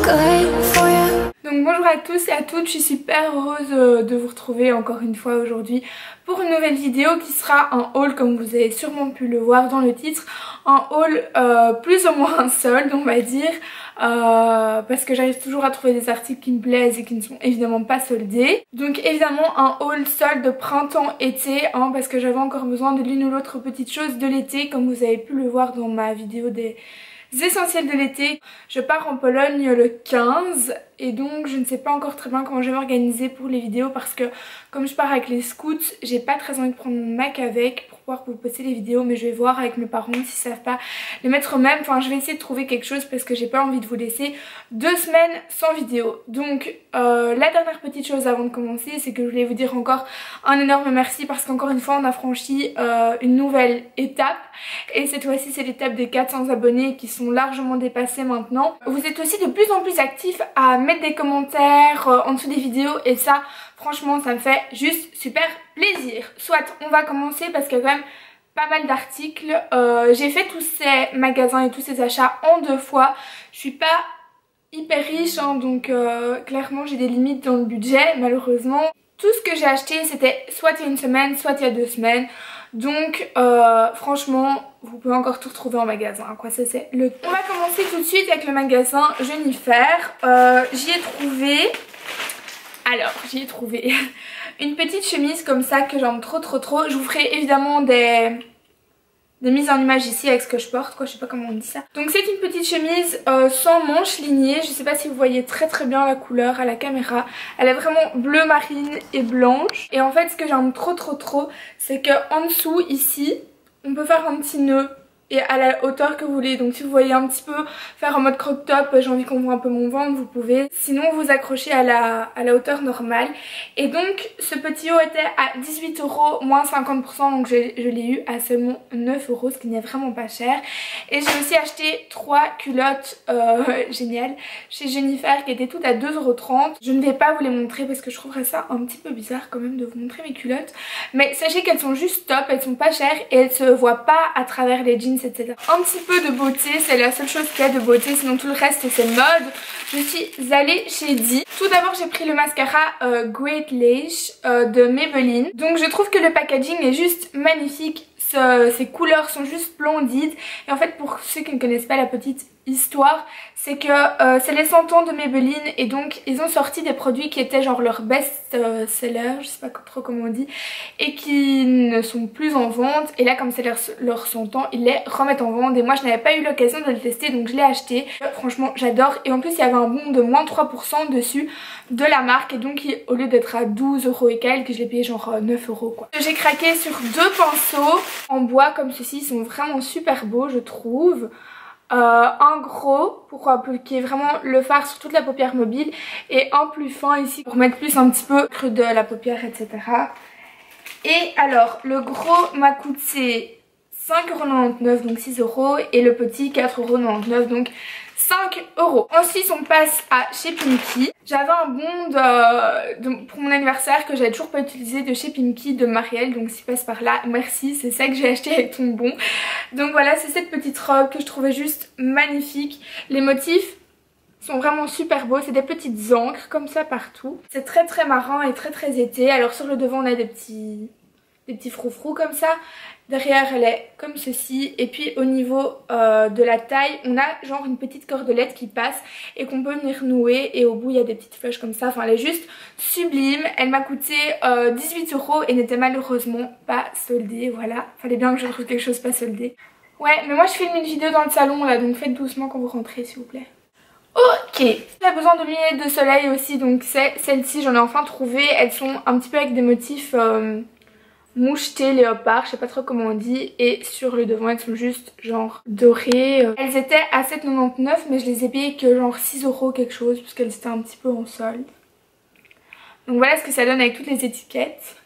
Donc bonjour à tous et à toutes, je suis super heureuse de vous retrouver encore une fois aujourd'hui pour une nouvelle vidéo qui sera un haul, comme vous avez sûrement pu le voir dans le titre, un haul plus ou moins solde on va dire, parce que j'arrive toujours à trouver des articles qui me plaisent et qui ne sont évidemment pas soldés. Donc évidemment un haul solde printemps-été, hein, parce que j'avais encore besoin de l'une ou l'autre petite chose de l'été, comme vous avez pu le voir dans ma vidéo des essentiels de l'été. Je pars en Pologne le 15 et donc je ne sais pas encore très bien comment je vais m'organiser pour les vidéos, parce que comme je pars avec les scouts, j'ai pas très envie de prendre mon Mac avec pour pouvoir vous poster les vidéos, mais je vais voir avec mes parents s'ils savent pas les mettre eux-mêmes. Enfin, je vais essayer de trouver quelque chose parce que j'ai pas envie de vous laisser 2 semaines sans vidéo. Donc la dernière petite chose avant de commencer, c'est que je voulais vous dire encore un énorme merci, parce qu'encore une fois on a franchi une nouvelle étape, et cette fois-ci c'est l'étape des 400 abonnés qui sont largement dépassés maintenant. Vous êtes aussi de plus en plus actifs à mettre des commentaires en dessous des vidéos, et ça franchement ça me fait juste super plaisir. Soit on va commencer parce qu'il y a quand même pas mal d'articles. J'ai fait tous ces magasins et tous ces achats en 2 fois. Je suis pas hyper riche, hein, donc clairement j'ai des limites dans le budget malheureusement. Tout ce que j'ai acheté c'était soit il y a une semaine, soit il y a 2 semaines. Donc franchement vous pouvez encore tout retrouver en magasin, quoi. Ça c'est le... On va commencer tout de suite avec le magasin Jennifer. J'y ai trouvé... Alors j'y ai trouvé une petite chemise comme ça que j'aime trop. Je vous ferai évidemment des mises en image ici avec ce que je porte, quoi, je sais pas comment on dit ça. Donc c'est une petite chemise sans manches lignées. Je sais pas si vous voyez très bien la couleur à la caméra. Elle est vraiment bleu marine et blanche. Et en fait ce que j'aime trop c'est que en dessous ici on peut faire un petit nœud et à la hauteur que vous voulez. Donc si vous voyez un petit peu faire en mode crop top, j'ai envie qu'on voit un peu mon ventre, vous pouvez. Sinon vous accrochez à la hauteur normale. Et donc ce petit haut était à 18 € moins 50%, donc je l'ai eu à seulement 9 €, ce qui n'est vraiment pas cher. Et j'ai aussi acheté 3 culottes géniales chez Jennifer qui étaient toutes à 2,30 €. Je ne vais pas vous les montrer parce que je trouverais ça un petit peu bizarre quand même de vous montrer mes culottes. Mais sachez qu'elles sont juste top, elles sont pas chères et elles se voient pas à travers les jeans, etc. Un petit peu de beauté, c'est la seule chose qu'il y a de beauté, sinon tout le reste c'est mode. Je suis allée chez Di. Tout d'abord j'ai pris le mascara Great Lash de Maybelline. Donc je trouve que le packaging est juste magnifique. Ces couleurs sont juste splendides. Et en fait pour ceux qui ne connaissent pas la petite histoire, c'est que c'est les 100 ans de Maybelline et donc ils ont sorti des produits qui étaient genre leur best seller, je sais pas trop comment on dit, et qui ne sont plus en vente. Et là comme c'est leur 100 ans, ils les remettent en vente et moi je n'avais pas eu l'occasion de le tester, donc je l'ai acheté. Franchement j'adore, et en plus il y avait un bon de moins 3% dessus de la marque, et donc au lieu d'être à 12 € et quelques, je l'ai payé genre 9 € quoi. J'ai craqué sur 2 pinceaux en bois comme ceci, ils sont vraiment super beaux je trouve. Un gros pour appliquer vraiment le fard sur toute la paupière mobile, et un plus fin ici pour mettre plus un petit peu creux de la paupière, etc. Et alors le gros m'a coûté 5,99 €, donc 6 €, et le petit 4,99 €, donc 5 €. Ensuite on passe à chez Pimkie. J'avais un bon pour mon anniversaire que j'avais toujours pas utilisé de chez Pimkie de Marielle, donc s'il passe par là, merci, c'est ça que j'ai acheté avec ton bon. Donc voilà, c'est cette petite robe que je trouvais juste magnifique. Les motifs sont vraiment super beaux, c'est des petites encres comme ça partout. C'est très marrant et très été. Alors sur le devant on a des petits froufrous comme ça. Derrière elle est comme ceci, et puis au niveau de la taille on a genre une petite cordelette qui passe et qu'on peut venir nouer, et au bout il y a des petites flèches comme ça. Enfin elle est juste sublime. Elle m'a coûté 18 € et n'était malheureusement pas soldée. Voilà, fallait bien que je trouve quelque chose pas soldé. Ouais, mais moi je filme une vidéo dans le salon là, donc faites doucement quand vous rentrez s'il vous plaît. Ok, j'ai besoin de lunettes de soleil aussi, donc c'est celle-ci, j'en ai enfin trouvé. Elles sont un petit peu avec des motifs moucheté léopard, je sais pas trop comment on dit, et sur le devant elles sont juste genre dorées. Elles étaient à 7,99 € mais je les ai payées que genre 6 € quelque chose, parce qu'elles étaient un petit peu en solde. Donc voilà ce que ça donne avec toutes les étiquettes.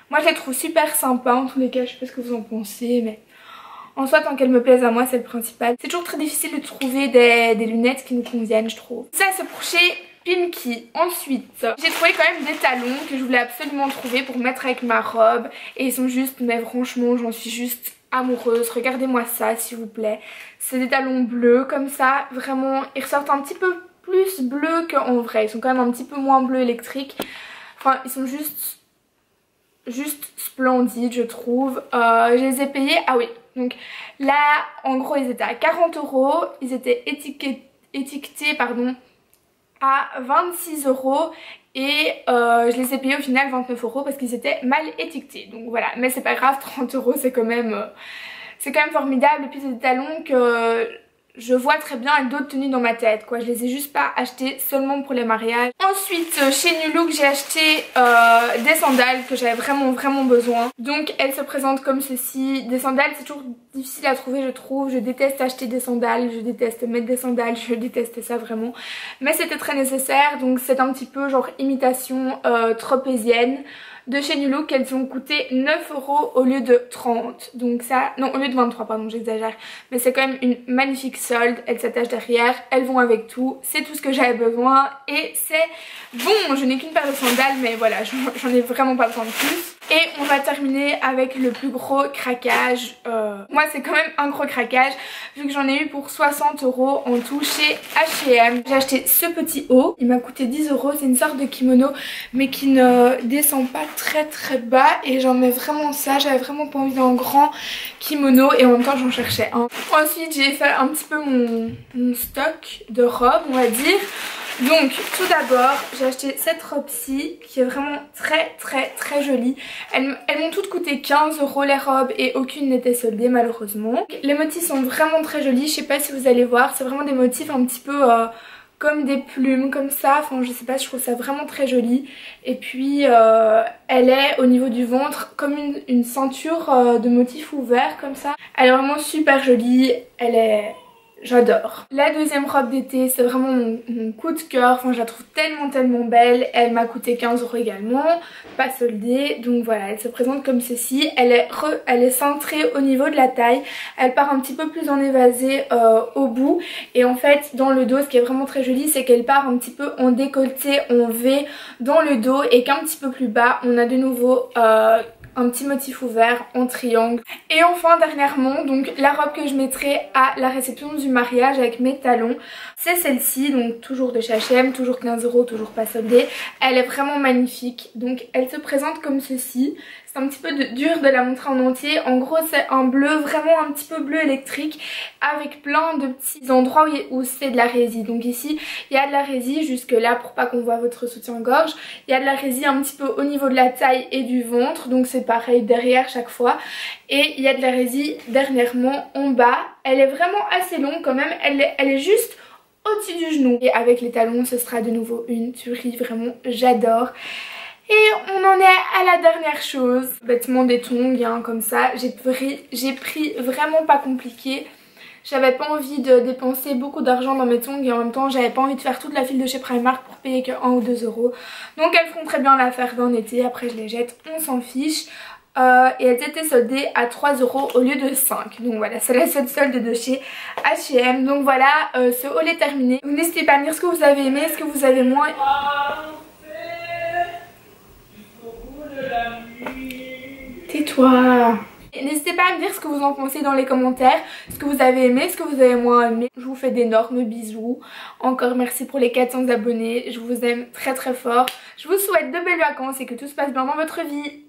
Moi je les trouve super sympas en tous les cas, je sais pas ce que vous en pensez, mais en soi tant qu'elles me plaisent à moi c'est le principal. C'est toujours très difficile de trouver des lunettes qui nous conviennent je trouve. Ça c'est pour chez Pimkie. Ensuite j'ai trouvé quand même des talons que je voulais absolument trouver pour mettre avec ma robe, et ils sont juste, mais franchement j'en suis juste amoureuse. Regardez moi ça s'il vous plaît. C'est des talons bleus comme ça, vraiment ils ressortent un petit peu plus bleus qu'en vrai. Ils sont quand même un petit peu moins bleus électriques. Enfin, ils sont juste splendides, je trouve. Je les ai payés, ah oui, donc là en gros ils étaient à 40 €, ils étaient étiquetés pardon, à 26 € et je les ai payés au final 29 € parce qu'ils étaient mal étiquetés. Donc voilà, mais c'est pas grave, 30 € c'est quand même formidable. Et puis c'est des talons que je vois très bien avec d'autres tenues dans ma tête quoi. Je les ai juste pas achetés seulement pour les mariages. Ensuite chez New Look j'ai acheté des sandales que j'avais vraiment besoin. Donc elles se présentent comme ceci. Des sandales c'est toujours difficile à trouver je trouve. Je déteste acheter des sandales, je déteste mettre des sandales, je déteste ça vraiment. Mais c'était très nécessaire, donc c'est un petit peu genre imitation tropézienne de chez New Look. Elles ont coûté 9 € au lieu de 30. Donc ça, non au lieu de 23 pardon, j'exagère. Mais c'est quand même une magnifique solde, elles s'attachent derrière, elles vont avec tout. C'est tout ce que j'avais besoin et c'est bon. Je n'ai qu'une paire de sandales mais voilà, j'en ai vraiment pas besoin de plus. Et on va terminer avec le plus gros craquage. Moi c'est quand même un gros craquage vu que j'en ai eu pour 60 € en tout chez H&M. J'ai acheté ce petit haut, il m'a coûté 10 €. C'est une sorte de kimono mais qui ne descend pas très bas et j'en mets vraiment ça. J'avais vraiment pas envie d'un grand kimono et en même temps j'en cherchais un. Ensuite j'ai fait un petit peu mon stock de robes on va dire. Donc tout d'abord j'ai acheté cette robe-ci qui est vraiment très jolie. Elles m'ont toutes coûté 15 € les robes et aucune n'était soldée malheureusement. Les motifs sont vraiment très jolis, je sais pas si vous allez voir, c'est vraiment des motifs un petit peu comme des plumes comme ça, enfin je sais pas, je trouve ça vraiment très joli. Et puis elle est au niveau du ventre comme une ceinture de motifs ouverts comme ça. Elle est vraiment super jolie, elle est... j'adore. La deuxième robe d'été c'est vraiment mon coup de cœur, enfin je la trouve tellement belle. Elle m'a coûté 15 € également, pas soldée. Donc voilà, elle se présente comme ceci. Elle est cintrée au niveau de la taille. Elle part un petit peu plus en évasé au bout. Et en fait dans le dos ce qui est vraiment très joli c'est qu'elle part un petit peu en décolleté, en V dans le dos. Et qu'un petit peu plus bas on a de nouveau... un petit motif ouvert en triangle. Et enfin dernièrement donc la robe que je mettrai à la réception du mariage avec mes talons, c'est celle-ci, donc toujours de chez H&M, toujours 15 €, toujours pas soldée. Elle est vraiment magnifique, donc elle se présente comme ceci. C'est un petit peu dur de la montrer en entier. En gros c'est un bleu, vraiment un petit peu bleu électrique avec plein de petits endroits où c'est de la résille. Donc ici il y a de la résille jusque là pour pas qu'on voit votre soutien-gorge. Il y a de la résille un petit peu au niveau de la taille et du ventre, donc c'est pareil derrière chaque fois. Et il y a de la résille dernièrement en bas. Elle est vraiment assez longue quand même, elle est juste au-dessus du genou. Et avec les talons ce sera de nouveau une tuerie, vraiment j'adore. Et on en est à la dernière chose, bêtement des tongs hein, comme ça. J'ai pris vraiment pas compliqué. J'avais pas envie de dépenser beaucoup d'argent dans mes tongs et en même temps j'avais pas envie de faire toute la file de chez Primark pour payer que 1 ou 2 €. Donc elles feront très bien l'affaire d'un été, après je les jette, on s'en fiche. Et elles étaient soldées à 3 € au lieu de 5. Donc voilà, c'est la seule solde de chez H&M. Donc voilà, ce haul est terminé. N'hésitez pas à me dire ce que vous avez aimé, ce que vous avez moins... Tais-toi. N'hésitez pas à me dire ce que vous en pensez dans les commentaires, ce que vous avez aimé, ce que vous avez moins aimé. Je vous fais d'énormes bisous. Encore merci pour les 400 abonnés. Je vous aime très fort. Je vous souhaite de belles vacances et que tout se passe bien dans votre vie.